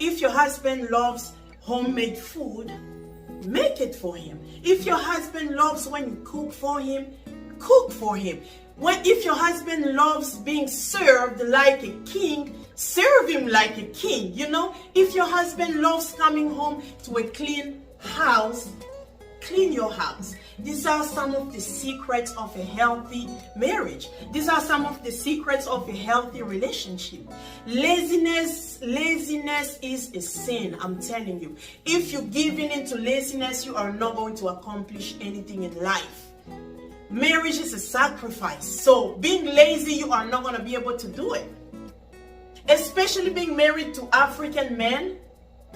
If your husband loves homemade food, make it for him. If your husband loves when you cook for him, cook for him. If your husband loves being served like a king, serve him like a king. If your husband loves coming home to a clean house, clean your house. These are some of the secrets of a healthy marriage. These are some of the secrets of a healthy relationship. Laziness is a sin, I'm telling you. If you give in into laziness, you are not going to accomplish anything in life. Marriage is a sacrifice. So being lazy, you are not going to be able to do it. Especially being married to African men,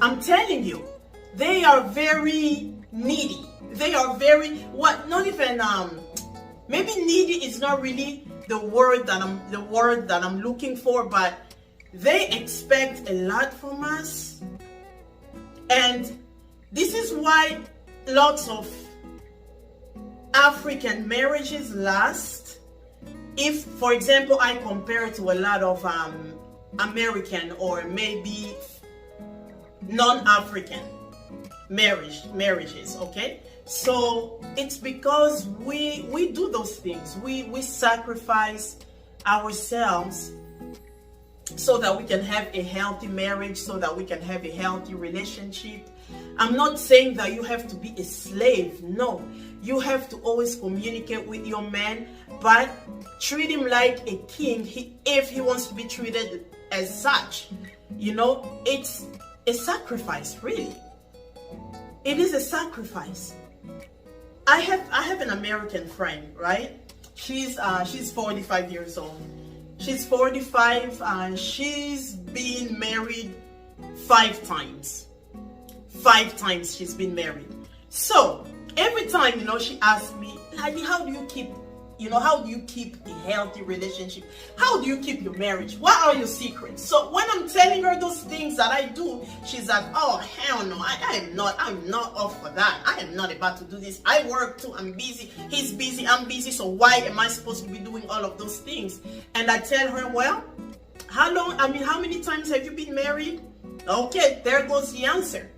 I'm telling you, they are very needy. They are very, maybe needy is not really the word that I'm looking for, but they expect a lot from us. And this is why lots of African marriages last. If, for example, I compare it to a lot of American or maybe non-African marriages, okay? So it's because we do those things. We sacrifice ourselves so that we can have a healthy marriage, so that we can have a healthy relationship. I'm not saying that you have to be a slave. No, you have to always communicate with your man, but treat him like a king if he wants to be treated as such. It's a sacrifice, really. It is a sacrifice. I have an American friend, right? She's 45 years old. She's 45 and she's been married 5 times. 5 times she's been married. So every time, she asks me, Ladi, how do you keep a healthy relationship? How do you keep your marriage? What are your secrets? So when I'm telling her those things that I do, she's like, oh, hell no, I'm not off for that. I am not about to do this. I work too, I'm busy. He's busy, I'm busy. So why am I supposed to be doing all of those things? And I tell her, well, how many times have you been married? Okay, there goes the answer.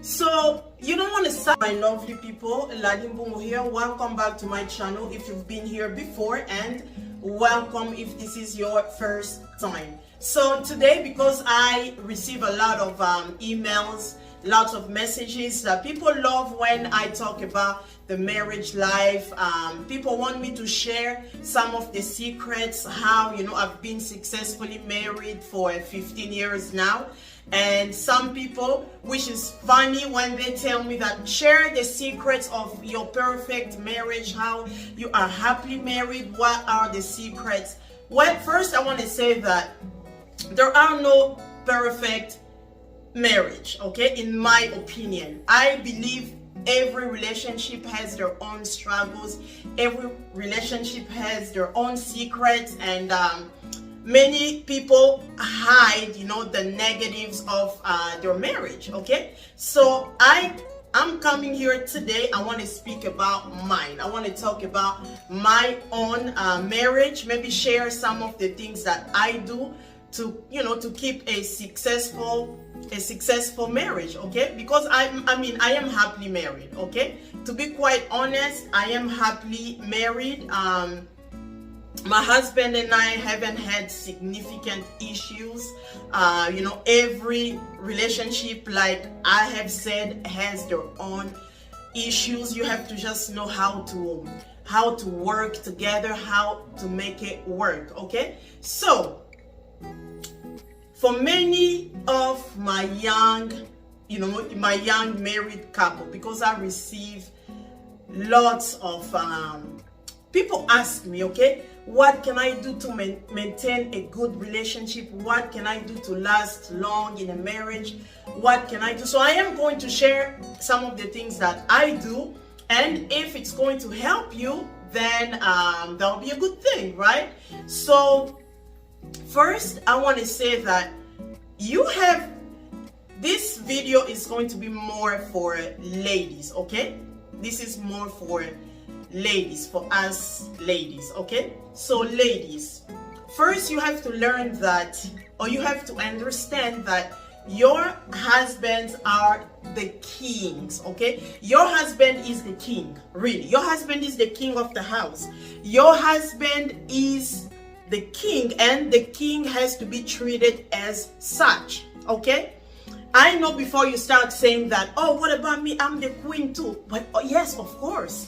So you don't want to stop. My lovely people, Ladi Mbungu here. Welcome back to my channel if you've been here before, and welcome if this is your first time. So today, because I receive a lot of emails, lots of messages that people love when I talk about the marriage life. People want me to share some of the secrets, how I've been successfully married for 15 years now. And some people, which is funny when they tell me that share the secrets of your perfect marriage, how you are happily married, what are the secrets? Well, first I want to say that there are no perfect marriage, okay? In my opinion, I believe every relationship has their own struggles. Every relationship has their own secrets, and many people hide, the negatives of their marriage, okay? So I'm coming here today. I want to speak about mine. I want to talk about my own marriage, maybe share some of the things that I do to, to keep a successful marriage, okay? Because I am happily married, okay? To be quite honest, I am happily married. My husband and I haven't had significant issues. Every relationship, like I have said, has their own issues. You have to just know how to work together, how to make it work, okay? So for many of my young married couple, because I receive lots of people ask me, okay, what can I do to maintain a good relationship? What can I do to last long in a marriage? What can I do? So I am going to share some of the things that I do, and if it's going to help you, then that'll be a good thing, right? So first, I want to say that this video is going to be more for ladies, okay? This is more for ladies, for us ladies, okay? So ladies, first you have to learn that, or you have to understand that Your husbands are the kings, okay? Your husband is the king, really. Your husband is the king of the house. Your husband is the king, and the king has to be treated as such, okay? I know before you start saying that, oh, what about me? I'm the queen too. But yes, of course,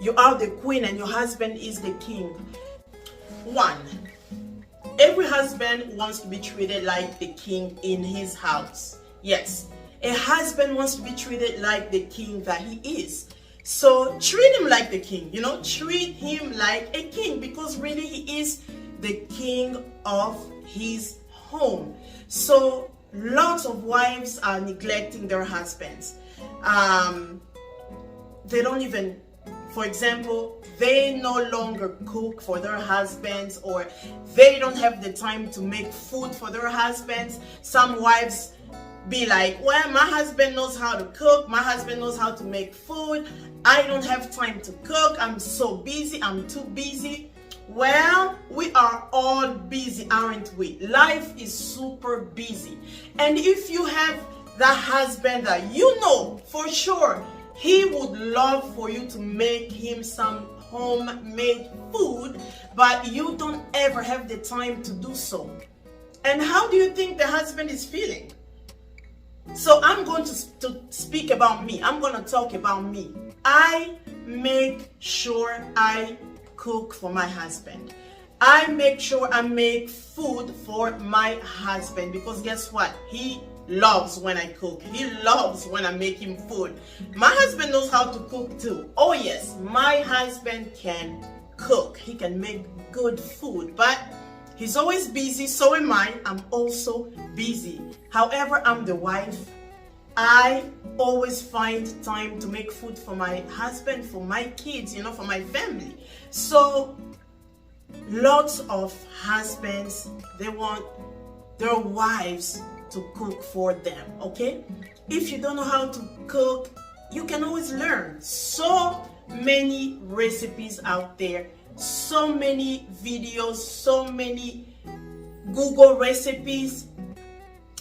you are the queen and your husband is the king. One, every husband wants to be treated like the king in his house. Yes, a husband wants to be treated like the king that he is. So treat him like the king, treat him like a king, because really he is the king of his home. So lots of wives are neglecting their husbands. They don't even, for example, they no longer cook for their husbands, or they don't have the time to make food for their husbands. Some wives be like, well, my husband knows how to cook, my husband knows how to make food, I don't have time to cook, I'm so busy, I'm too busy. Well, we are all busy, aren't we? Life is super busy. And if you have that husband that you know for sure he would love for you to make him some homemade food, but you don't ever have the time to do so. And how do you think the husband is feeling? So I'm going to speak about me. I'm going to talk about me. I make sure I cook for my husband. I make sure I make food for my husband, because guess what? He loves when I cook. He loves when I make him food. My husband knows how to cook too. Oh yes, my husband can cook. He can make good food, but he's always busy. So am I. I'm also busy. However, I'm the wife. I always find time to make food for my husband, for my kids, for my family. So lots of husbands, they want their wives to cook for them, okay? If you don't know how to cook, you can always learn. So many recipes out there, so many videos, so many Google recipes.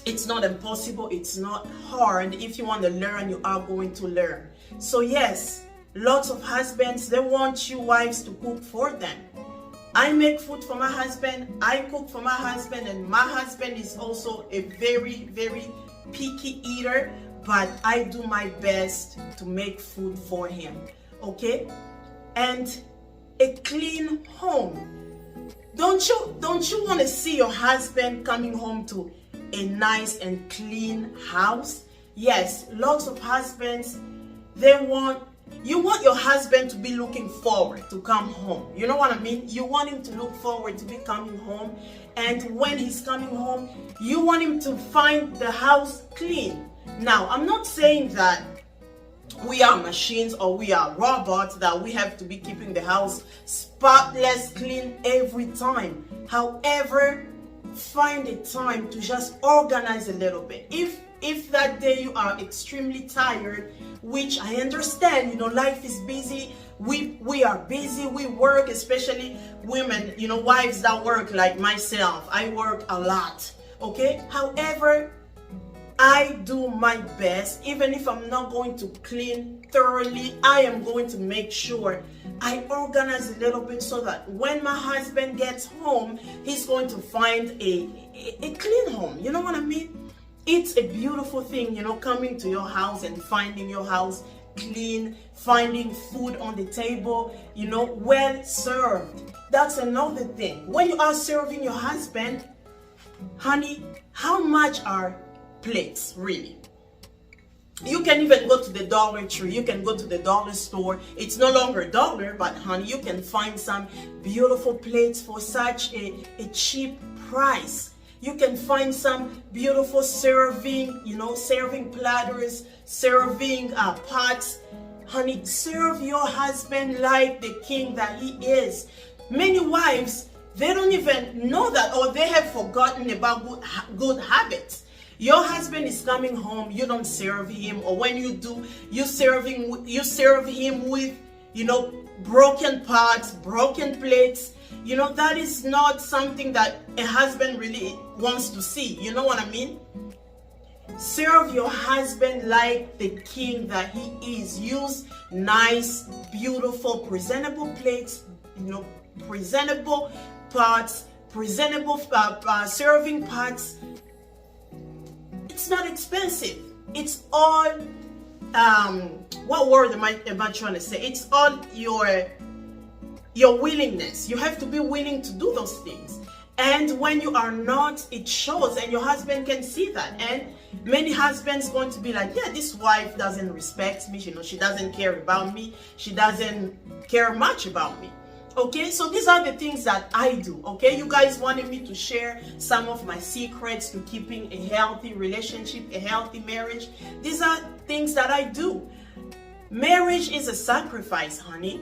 It's not impossible, it's not hard. If you want to learn, you are going to learn. So yes, lots of husbands, they want you wives to cook for them. I make food for my husband, I cook for my husband, and my husband is also a very, very picky eater, but I do my best to make food for him, okay? And a clean home. Don't you want to see your husband coming home to a nice and clean house? Yes, lots of husbands, you want your husband to be looking forward to come home. You know what I mean? You want him to look forward to be coming home. And when he's coming home, you want him to find the house clean. Now, I'm not saying that we are machines or we are robots, that we have to be keeping the house spotless clean every time. However, find a time to just organize a little bit. If that day you are extremely tired, which I understand, life is busy, we are busy, we work, especially women, wives that work like myself. I work a lot, okay? However, I do my best. Even if I'm not going to clean thoroughly, I am going to make sure I organize a little bit, so that when my husband gets home, he's going to find a clean home. You know what I mean? It's a beautiful thing, coming to your house and finding your house clean, finding food on the table, well served. That's another thing. When you are serving your husband, honey, how much are plates, really? You can even go to the Dollar Tree, you can go to the dollar store. It's no longer a dollar, but honey, you can find some beautiful plates for such a cheap price. You can find some beautiful serving platters, serving pots. Honey, serve your husband like the king that he is. Many wives, they don't even know that, or they have forgotten about good habits. Your husband is coming home, you don't serve him, or when you do, you serve him with, broken pots, broken plates. That is not something that a husband really wants to see. You know what I mean? Serve your husband like the king that he is. Use nice, beautiful, presentable plates, presentable pots, presentable serving pots. It's not expensive. It's all, what word am I trying to say? It's all your willingness. You have to be willing to do those things. And when you are not, it shows, and your husband can see that. And many husbands going to be like, yeah, this wife doesn't respect me. She doesn't care about me. She doesn't care much about me. Okay, so these are the things that I do. Okay, you guys wanted me to share some of my secrets to keeping a healthy relationship, a healthy marriage. These are things that I do. Marriage is a sacrifice, honey.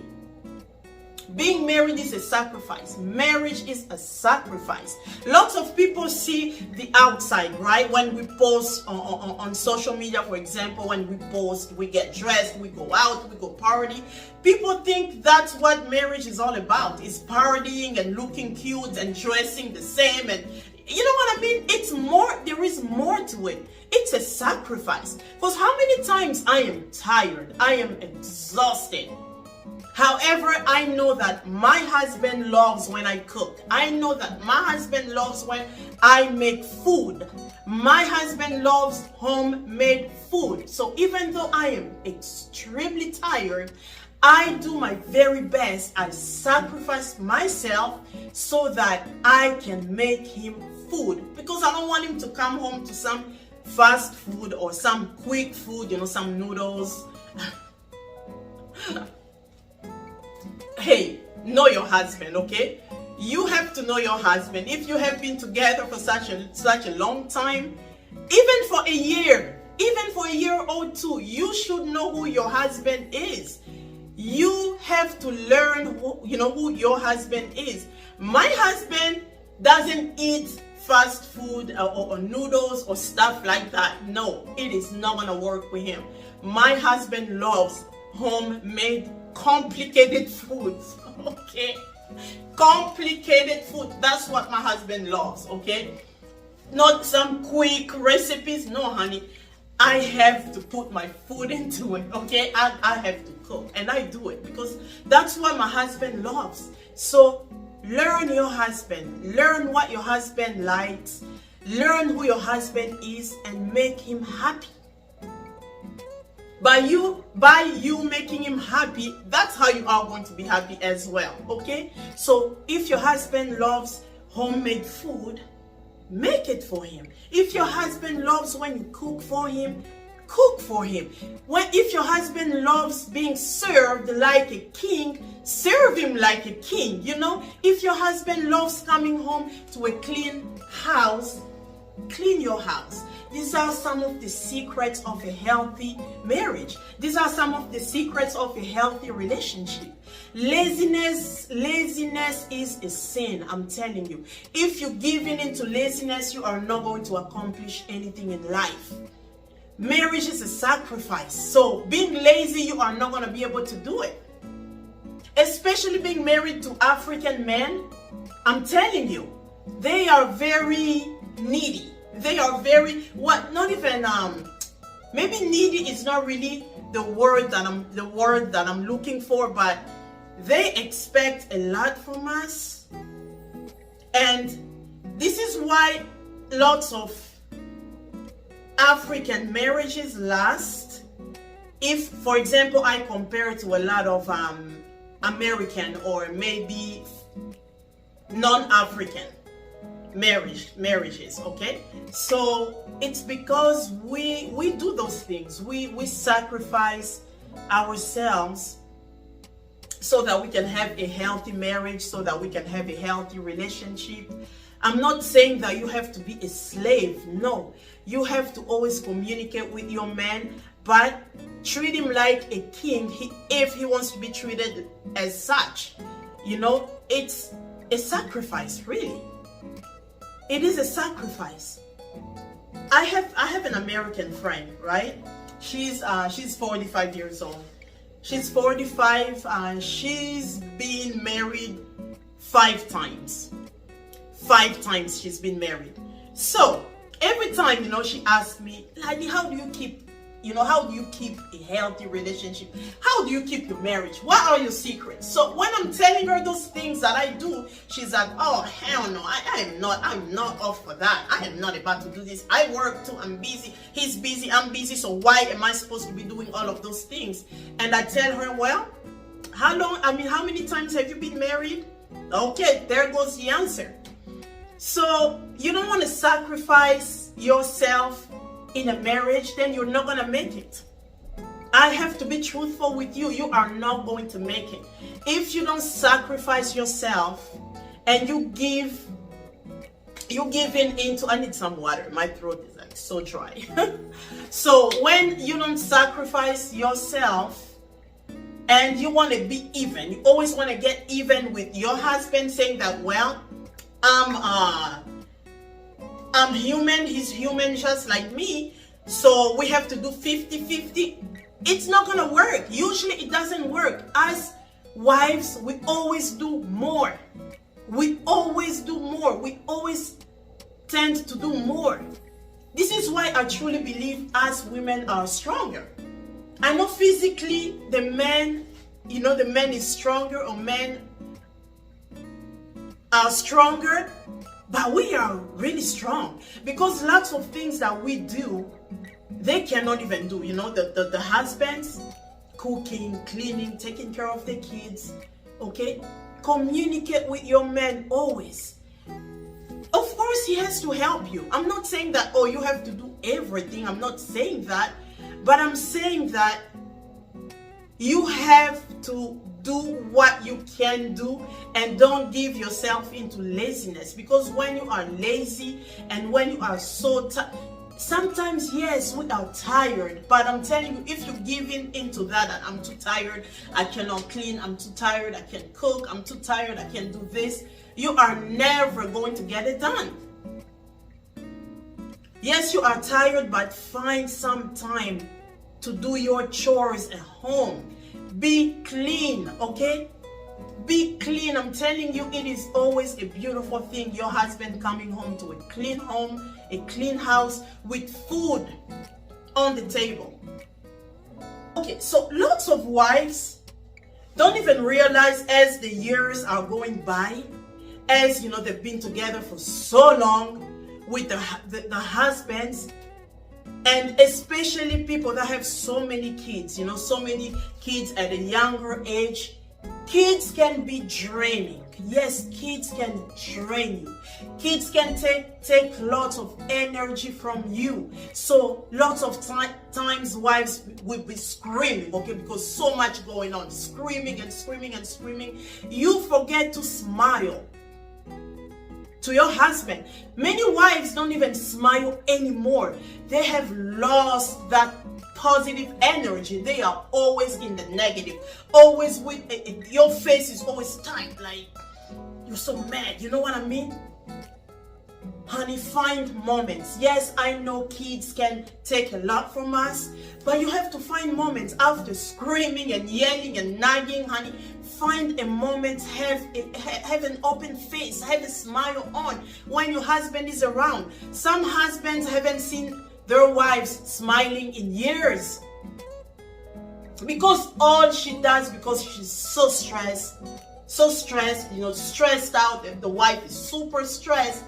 Being married is a sacrifice. Marriage is a sacrifice. Lots of people see the outside, right? When we post on social media, for example, when we post, we get dressed, we go out, we go party. People think that's what marriage is all about. It's partying and looking cute and dressing the same. And you know what I mean? It's more, there is more to it. It's a sacrifice. Because how many times I am tired, I am exhausted. However, I know that my husband loves when I cook. I know that my husband loves when I make food. My husband loves homemade food. So even though I am extremely tired, I do my very best. I sacrifice myself so that I can make him food. Because I don't want him to come home to some fast food or some quick food, some noodles. Hey, know your husband, okay? You have to know your husband. If you have been together for such a long time, even for a year or two, you should know who your husband is. You have to learn who your husband is. My husband doesn't eat fast food or noodles or stuff like that. No, it is not gonna work with him. My husband loves homemade complicated foods, okay? Complicated food. That's what my husband loves, okay? Not some quick recipes. No, honey. I have to put my food into it, okay? I have to cook, and I do it because that's what my husband loves. So learn your husband. Learn what your husband likes. Learn who your husband is and make him happy. By you making him happy, that's how you are going to be happy as well, okay? So if your husband loves homemade food, make it for him. If your husband loves when you cook for him, cook for him. If your husband loves being served like a king, serve him like a king, If your husband loves coming home to a clean house, clean your house. These are some of the secrets of a healthy marriage. These are some of the secrets of a healthy relationship. Laziness is a sin, I'm telling you. If you give in into laziness, you are not going to accomplish anything in life. Marriage is a sacrifice. So being lazy, you are not going to be able to do it. Especially being married to African men, I'm telling you, they are very needy. They are very, maybe needy is not really the word that I'm looking for, but they expect a lot from us. And this is why lots of African marriages last. If, for example, I compare it to a lot of American or maybe non-African marriages, okay? So it's because we do those things. We sacrifice ourselves so that we can have a healthy marriage, so that we can have a healthy relationship. I'm not saying that you have to be a slave. No, you have to always communicate with your man, but treat him like a king if he wants to be treated as such. It's a sacrifice, really. It is a sacrifice. I have an American friend, right? She's 45 years old. She's 45 and she's been married 5 times. 5 times she's been married. So every time, she asks me, Ladi, how do you keep a healthy relationship? How do you keep your marriage? What are your secrets? So when I'm telling her those things that I do, she's like, oh, hell no, I'm not off for that. I am not about to do this. I work too, I'm busy. He's busy, I'm busy. So why am I supposed to be doing all of those things? And I tell her, well, how many times have you been married? Okay, there goes the answer. So you don't want to sacrifice yourself in a marriage, then you're not going to make it. I have to be truthful with you. You are not going to make it. If you don't sacrifice yourself and you give in into, I need some water. My throat is like so dry. So when you don't sacrifice yourself and you want to be even, you always want to get even with your husband, saying that, well, I'm human, he's human just like me, so we have to do 50-50. It's not gonna work. Usually it doesn't work. As wives, we always do more. We always do more. We always tend to do more. This is why I truly believe us women are stronger. I know physically the man is stronger, or men are stronger, but we are really strong, because lots of things that we do, they cannot even do. The husbands, cooking, cleaning, taking care of the kids, okay? Communicate with your man always. Of course, he has to help you. I'm not saying that, oh, you have to do everything. I'm not saying that, but I'm saying that you have to do what you can do, and don't give yourself into laziness. Because when you are lazy and when you are so tired, sometimes, yes, we are tired, but I'm telling you, if you give into that, I'm too tired, I cannot clean, I'm too tired, I can't cook, I'm too tired, I can't do this, you are never going to get it done. Yes, you are tired, but find some time to do your chores at home. Be clean, okay? Be clean. I'm telling you, it is always a beautiful thing, your husband coming home to a clean home, a clean house, with food on the table. Okay, so lots of wives don't even realize, as the years are going by, as they've been together for so long with the husbands, and especially people that have so many kids, so many kids at a younger age. Kids can be draining. Yes, kids can drain you. Kids can take lots of energy from you. So lots of times wives will be screaming, okay, because so much going on, screaming and screaming and screaming. You forget to smile to your husband. Many wives don't even smile anymore. They have lost that positive energy. They are always in the negative. Always with your face is always tight, like you're so mad. You know what I mean? Honey, find moments. Yes, I know kids can take a lot from us, but you have to find moments after screaming and yelling and nagging. Honey, find a moment, have an open face, have a smile on when your husband is around. Some husbands haven't seen their wives smiling in years, because all she does, because she's so stressed, stressed out, and the wife is super stressed,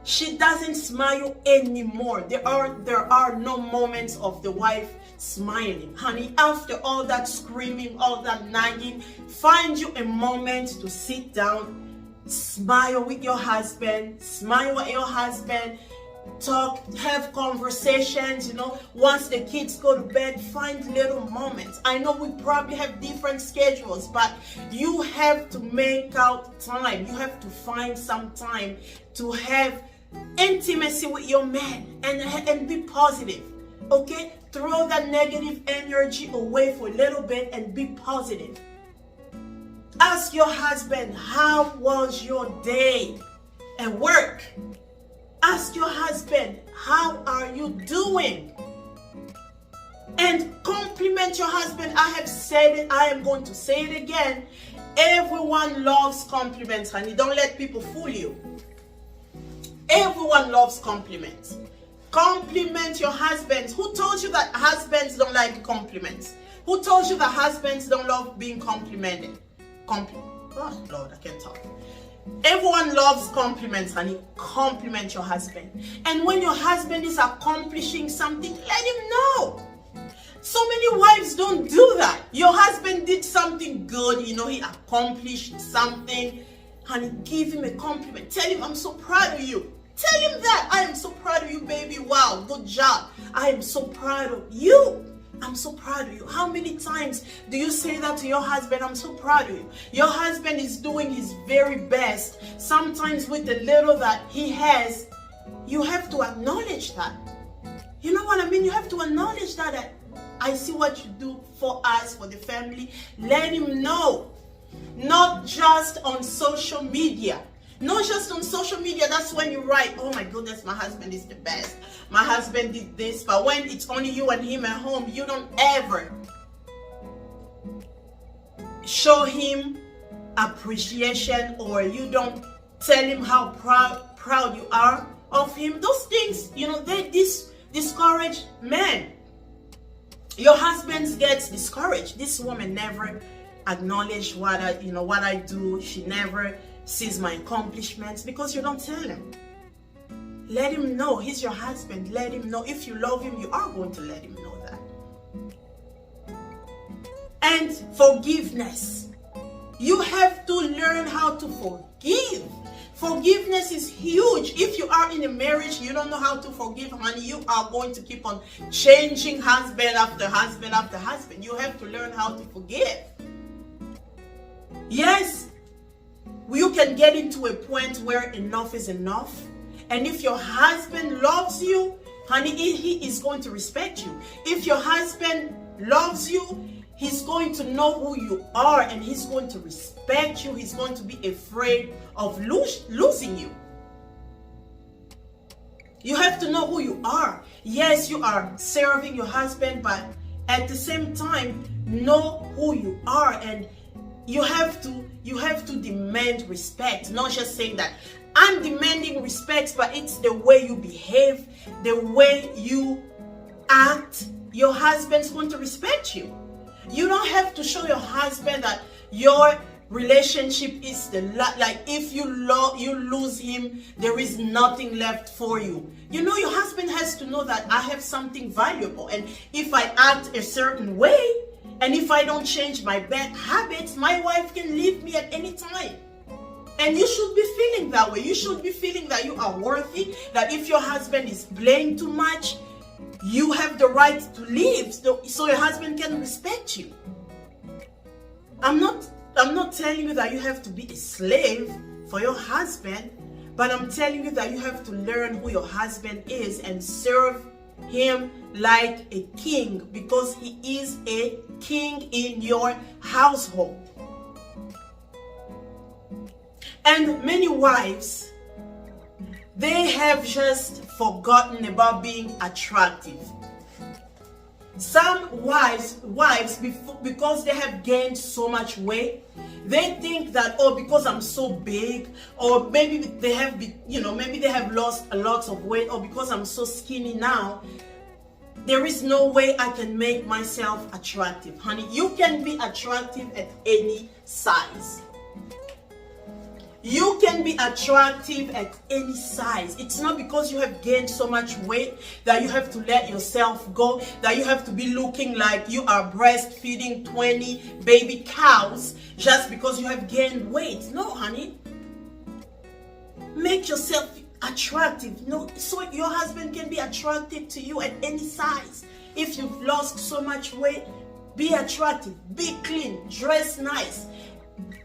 she doesn't smile anymore. There are no moments of the wife smiling. Honey, after all that screaming, all that nagging, find you a moment to sit down, smile with your husband, smile at your husband, talk, have conversations. Once the kids go to bed, find little moments. I know we probably have different schedules, but you have to make out time. You have to find some time to have intimacy with your man, and be positive, okay? Throw that negative energy away for a little bit and be positive. Ask your husband, how was your day at work? Ask your husband, how are you doing? And compliment your husband. I have said it, I am going to say it again. Everyone loves compliments, honey. Don't let people fool you. Everyone loves compliments. Compliment your husbands. Who told you that husbands don't like compliments? Who told you that husbands don't love being complimented? Oh Lord, I can't talk. Everyone loves compliments, honey. Compliment your husband. And when your husband is accomplishing something, let him know. So many wives don't do that. Your husband did something good, you know, he accomplished something. Honey, give him a compliment. Tell him, I'm so proud of you. Tell him that. I am so proud of you, baby. Wow, good job. I am so proud of you. I'm so proud of you. How many times do you say that to your husband? I'm so proud of you. Your husband is doing his very best. Sometimes with the little that he has, you have to acknowledge that. You know what I mean? You have to acknowledge that I see what you do for us, for the family. Let him know. Not just on social media. Not just on social media. That's when you write, oh my goodness, my husband is the best. My husband did this. But when it's only you and him at home, you don't ever show him appreciation, or you don't tell him how proud you are of him. Those things, you know, they discourage men. Your husband gets discouraged. This woman never acknowledged what I do. She never sees my accomplishments, because you don't tell him. Let him know. He's your husband. Let him know. If you love him, you are going to let him know that. And forgiveness. You have to learn how to forgive. Forgiveness is huge. If you are in a marriage, you don't know how to forgive, honey, you are going to keep on changing husband after husband after husband. You have to learn how to forgive. Yes, you can get into a point where enough is enough. And if your husband loves you, honey, he is going to respect you. If your husband loves you, he's going to know who you are, and he's going to respect you. He's going to be afraid of losing you. You have to know who you are. Yes, you are serving your husband, but at the same time, know who you are, and you have to demand respect. Not just saying that I'm demanding respect, but it's the way you behave, the way you act. Your husband's going to respect you. You don't have to show your husband that your relationship is like if you lose him, there is nothing left for you. You know, your husband has to know that I have something valuable, and if I act a certain way, and if I don't change my bad habits, my wife can leave me at any time. And you should be feeling that way. You should be feeling that you are worthy, that if your husband is playing too much, you have the right to leave, so your husband can respect you. I'm not telling you that you have to be a slave for your husband, but I'm telling you that you have to learn who your husband is and serve him like a king, because he is a king in your household. And many wives, they have just forgotten about being attractive. Some wives, because they have gained so much weight, they think that, oh, because I'm so big, or maybe they have, maybe they have lost a lot of weight, or because I'm so skinny now, there is no way I can make myself attractive. Honey, you can be attractive at any size. You can be attractive at any size. It's not because you have gained so much weight that you have to let yourself go, that you have to be looking like you are breastfeeding 20 baby cows just because you have gained weight. No, honey. Make yourself attractive. No, so your husband can be attracted to you at any size. If you've lost so much weight, be attractive, be clean, dress nice.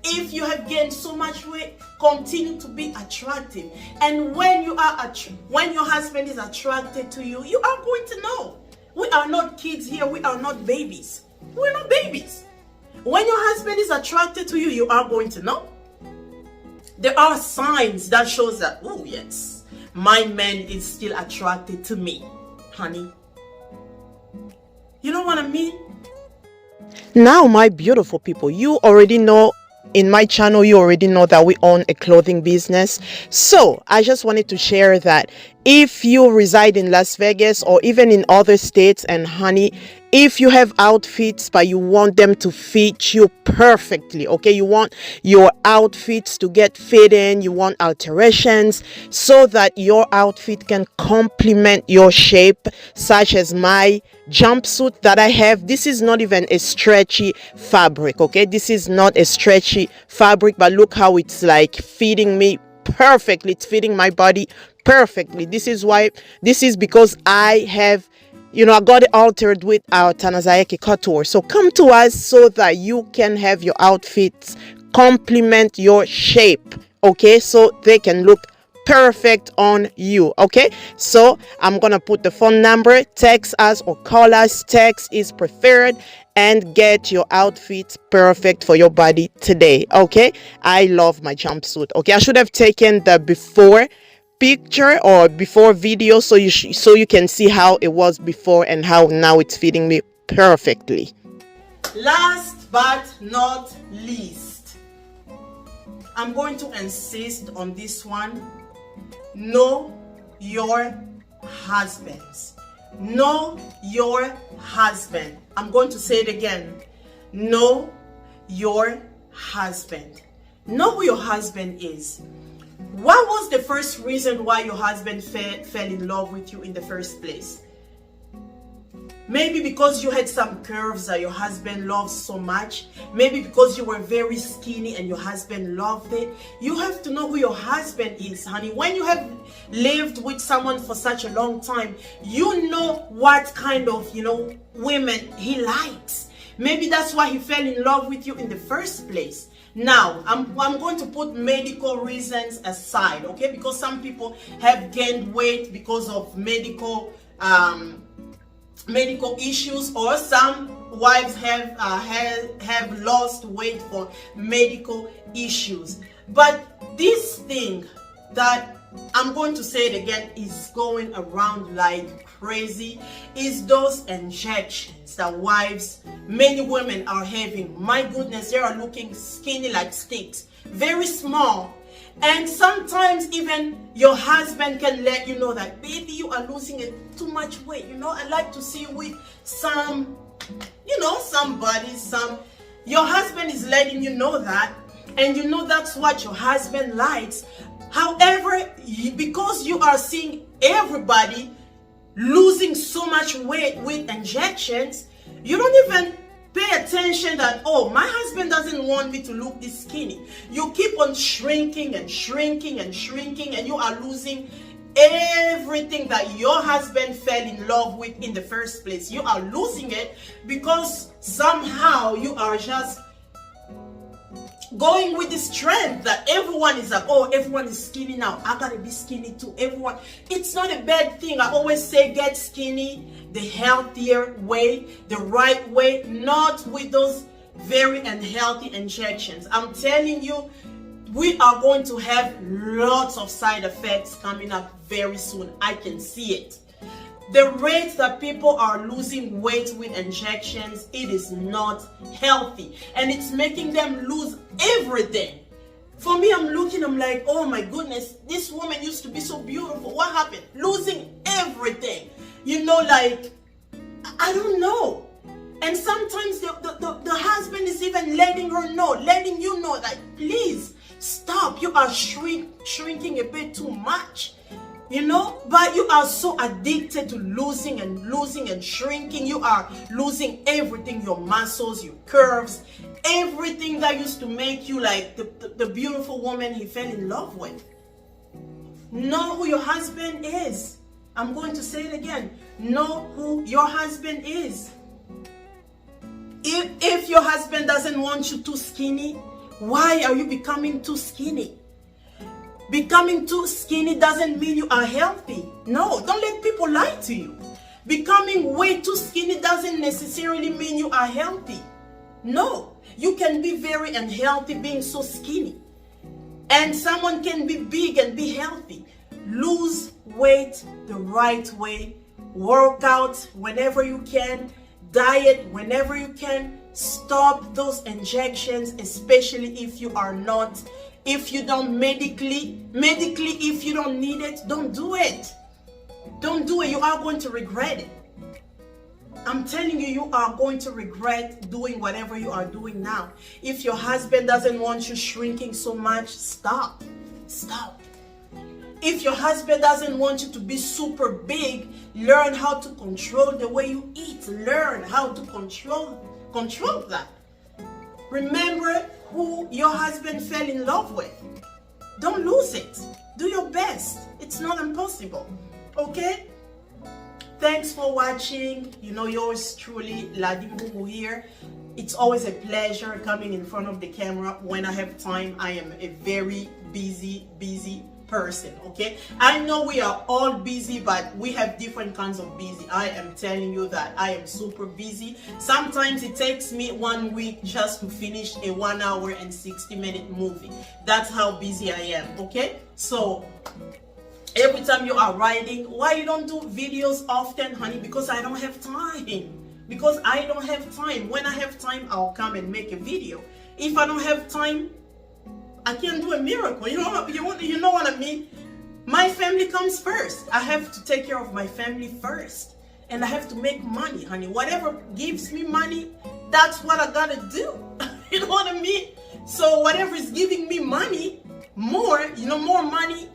If you have gained so much weight, continue to be attractive. And when your husband is attracted to you, you are going to know. We are not kids here. We are not babies. We're not babies. When your husband is attracted to you, you are going to know. There are signs that shows that, oh yes, my man is still attracted to me, honey. You know what I mean? Now, my beautiful people, you already know, in my channel, you already know that we own a clothing business. So I just wanted to share that If you reside in Las Vegas or even in other states, and honey, if you have outfits but you want them to fit you perfectly, okay, you want your outfits to get fit in, you want alterations so that your outfit can complement your shape, such as my jumpsuit that I have. This is not even a stretchy fabric, okay, this is not a stretchy fabric, but look how it's like fitting me perfectly. It's fitting my body perfectly. This is because I have, I got it altered with our Tanazayeki couture. So come to us so that you can have your outfits complement your shape, okay, so they can look perfect on you. Okay, so I'm gonna put the phone number. Text us or call us. Text is preferred, and get your outfit perfect for your body today. Okay, I love my jumpsuit. Okay, I should have taken the before picture or before video so you can see how it was before and how now it's fitting me perfectly. Last but not least, I'm going to insist on this one. Know your husbands. Know your husband. I'm going to say it again. Know your husband. Know who your husband is. What was the first reason why your husband fell in love with you in the first place? Maybe because you had some curves that your husband loves so much. Maybe because you were very skinny and your husband loved it. You have to know who your husband is, honey. When you have lived with someone for such a long time, you know what kind of, women he likes. Maybe that's why he fell in love with you in the first place. Now, I'm going to put medical reasons aside, okay? Because some people have gained weight because of medical issues, or some wives have lost weight for medical issues. But this thing that I'm going to say it again is going around like crazy is those injections that many women are having. My goodness, they are looking skinny like sticks, very small. And sometimes even your husband can let you know that, baby, you are losing too much weight. I like to see you with some, your husband is letting you know that, and that's what your husband likes. However, because you are seeing everybody losing so much weight with injections, you don't even pay attention that, oh, my husband doesn't want me to look this skinny. You keep on shrinking and shrinking and shrinking, and you are losing everything that your husband fell in love with in the first place. You are losing it because somehow you are just going with this trend that everyone is like, oh, everyone is skinny now, I gotta be skinny too. Everyone, it's not a bad thing. I always say get skinny the healthier way, the right way, not with those very unhealthy injections. I'm telling you, we are going to have lots of side effects coming up very soon. I can see it. The rate that people are losing weight with injections, it is not healthy, and it's making them lose everything. For me, I'm like, oh my goodness, this woman used to be so beautiful. What happened? Losing everything. Like, I don't know. And sometimes the husband is even letting you know that, please stop. You are shrinking a bit too much. But you are so addicted to losing and shrinking. You are losing everything, your muscles, your curves, everything that used to make you like the beautiful woman he fell in love with. Know who your husband is. I'm going to say it again. Know who your husband is. If your husband doesn't want you too skinny, why are you becoming too skinny? Becoming too skinny doesn't mean you are healthy. No, don't let people lie to you. Becoming way too skinny doesn't necessarily mean you are healthy. No, you can be very unhealthy being so skinny. And someone can be big and be healthy. Lose weight the right way. Work out whenever you can. Diet whenever you can. Stop those injections, especially if you don't medically, if you don't need it, don't do it. Don't do it. You are going to regret it. I'm telling you, you are going to regret doing whatever you are doing now. If your husband doesn't want you shrinking so much, stop. Stop. If your husband doesn't want you to be super big, learn how to control the way you eat. Learn how to control that. Remember who your husband fell in love with. Don't lose it. Do your best. It's not impossible. Okay? Thanks for watching. You know, yours truly, Ladimbubu here. It's always a pleasure coming in front of the camera when I have time. I am a very busy person, okay? I know we are all busy, but we have different kinds of busy. I am telling you that I am super busy. Sometimes it takes me 1 week just to finish a 1 hour and 60-minute movie. That's how busy I am, okay? So every time you are writing, why you don't do videos often, honey? Because I don't have time. Because I don't have time. When I have time, I'll come and make a video. If I don't have time, I can't do a miracle. You know what I mean? My family comes first. I have to take care of my family first. And I have to make money, honey. Whatever gives me money, that's what I gotta do. You know what I mean? So whatever is giving me money, more money.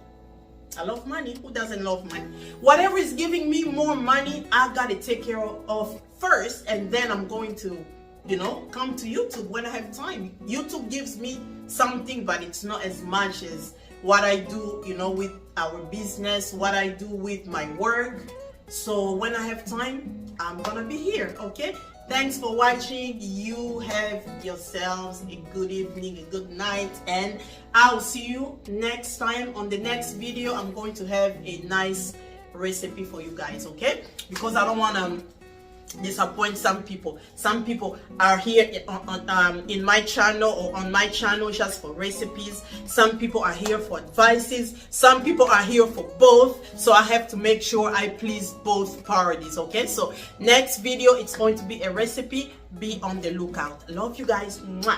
I love money. Who doesn't love money? Whatever is giving me more money, I gotta take care of first, and then I'm going to, come to YouTube when I have time. YouTube gives me something, but it's not as much as what I do, with our business, what I do with my work. So when I have time, I'm gonna be here, okay? Thanks for watching. You have yourselves a good evening, a good night, and I'll see you next time. On the next video, I'm going to have a nice recipe for you guys, okay? Because I don't want to disappoint some people. Some people are here in my channel or on my channel just for recipes. Some people are here for advices. Some people are here for both. So I have to make sure I please both parties, okay? So next video, it's going to be a recipe. Be on the lookout. Love you guys. Mwah.